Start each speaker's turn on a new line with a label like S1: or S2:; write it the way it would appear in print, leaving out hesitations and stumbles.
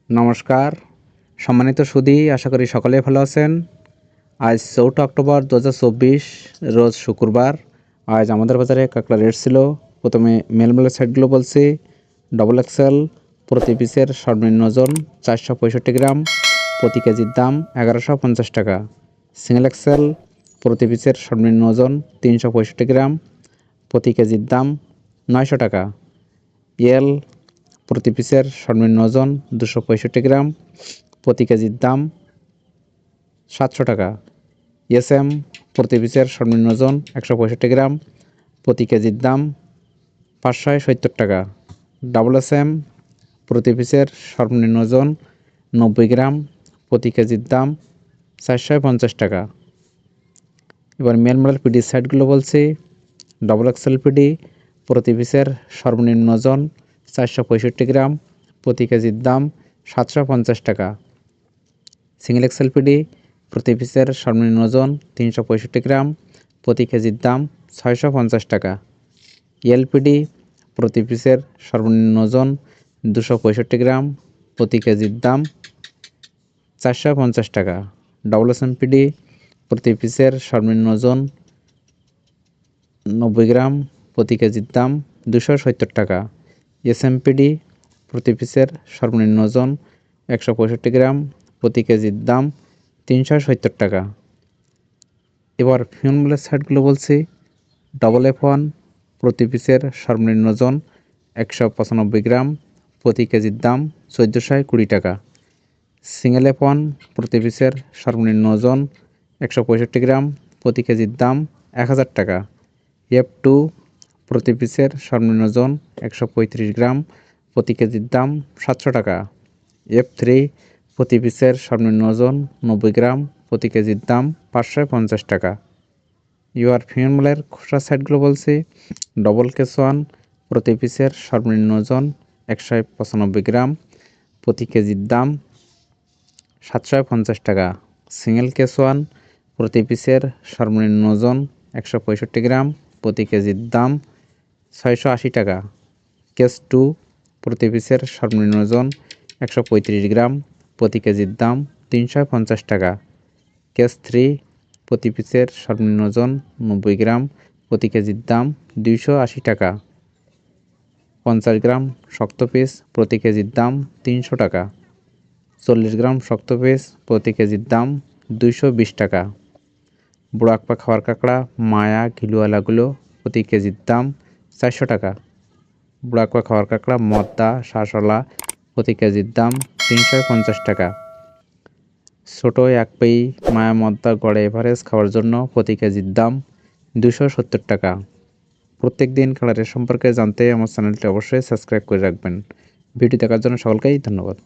S1: নমস্কার সম্মানিত সুধী, আশা করি সকলে ভালো আছেন। আজ 4 অক্টোবর 2024 রোজ শুক্রবার। আজ আমাদের বাজারে কাঁকড়া রেট ছিল। প্রথমে মেলমেলের সাইডগুলো বলছি। ডবল এক্সেল প্রতি পিসের সর্বনিম্ন ওজন 465 গ্রাম, প্রতি কেজির দাম 1150 টাকা। সিঙ্গেল এক্সেল প্রতি পিসের সর্বনিম্ন ওজন 365 গ্রাম, প্রতি কেজির দাম 900 টাকা। এল প্রতি পিসের সর্বনিম্ন ওজন 265 গ্রাম, প্রতি কেজির দাম 700 টাকা। এসএম প্রতি পিসের সর্বনিম্ন ওজন 165 গ্রাম, প্রতি কেজির দাম 570 টাকা। ডাবল এসএম প্রতি পিসের সর্বনিম্ন ওজন 90 গ্রাম, প্রতি কেজির দাম 450 টাকা। এবার মেলমেলের পিডি সাইডগুলো বলছি। ডবল এক্সেল পিডি প্রতি পিসের সর্বনিম্ন ওজন 465 গ্রাম, প্রতি কেজির দাম 750 টাকা। সিঙ্গেল এক্সেল পিডি প্রতি পিসের সর্বনিম্ন ওজন 365 গ্রাম, প্রতি কেজির দাম 650 টাকা। এলপিডি প্রতি পিসের সর্বনিম্ন ওজন 265 গ্রাম, প্রতি কেজির দাম 450 টাকা। ডবল এসএমপিডি প্রতি পিসের সর্বনিম্ন ওজন 90 গ্রাম, প্রতি কেজির দাম 270 টাকা। এসএমপিডি প্রতি পিসের সর্বনিম্ন ওজন 165 গ্রাম, প্রতি কেজির দাম 370 টাকা। এবার ফিউনগুলোর সাইডগুলো বলছি। ডবল F1 প্রতি পিসের সর্বনিম্ন ওজন 195 গ্রাম, প্রতি কেজির দাম 1420 টাকা। সিঙ্গেল F1 প্রতি পিসের সর্বনিম্ন ওজন 165 গ্রাম, প্রতি কেজির দাম 1000 টাকা। F2 প্রতি পিসের সর্বনিম্ন ওজন 135 গ্রাম, প্রতি কেজির দাম 700 টাকা। F3 প্রতি পিসের সর্বনিম্ন ওজন 90 গ্রাম, প্রতি কেজির দাম 550 টাকা। ইউআর ফিমেলের খোসা সাইডগুলো বলছি। ডবল কেস1 প্রতি পিসের সর্বনিম্ন ওজন 195 গ্রাম, প্রতি কেজির দাম 750 টাকা। সিঙ্গেল কেস1 প্রতি পিসের সর্বনিম্ন ওজন 165 গ্রাম, প্রতি কেজির দাম 680 টাকা। কেস2 প্রতি পিসের সর্বনিম্ন ওজন 135 গ্রাম, প্রতি কেজির দাম 350 টাকা। কেস3 প্রতি পিসের সর্বনিম্ন ওজন 90 গ্রাম, প্রতি কেজির দাম 280 টাকা। 50 গ্রাম শক্ত পিস প্রতি কেজির দাম 300 টাকা। 40 গ্রাম শক্ত পিস প্রতি কেজির দাম 220 টাকা। বুড়াকপা খাওয়ার কাঁকড়া মায়া ঘিলুয়ালাগুলো প্রতি কেজির দাম 400 টাকা। বুড়াকপা খাওয়ার কাঁকড়া মদ্দা শাঁসওয়ালা প্রতি কেজির দাম 350 টাকা। ছোটো এক পেই মায়া মদ্দা গড়ে এভারেজ খাওয়ার জন্য প্রতি কেজির দাম 270 টাকা। প্রত্যেক দিন কাঁকড়ার সম্পর্কে জানতে আমার চ্যানেলটি অবশ্যই সাবস্ক্রাইব করে রাখবেন। ভিডিও দেখার জন্য সকলকেই ধন্যবাদ।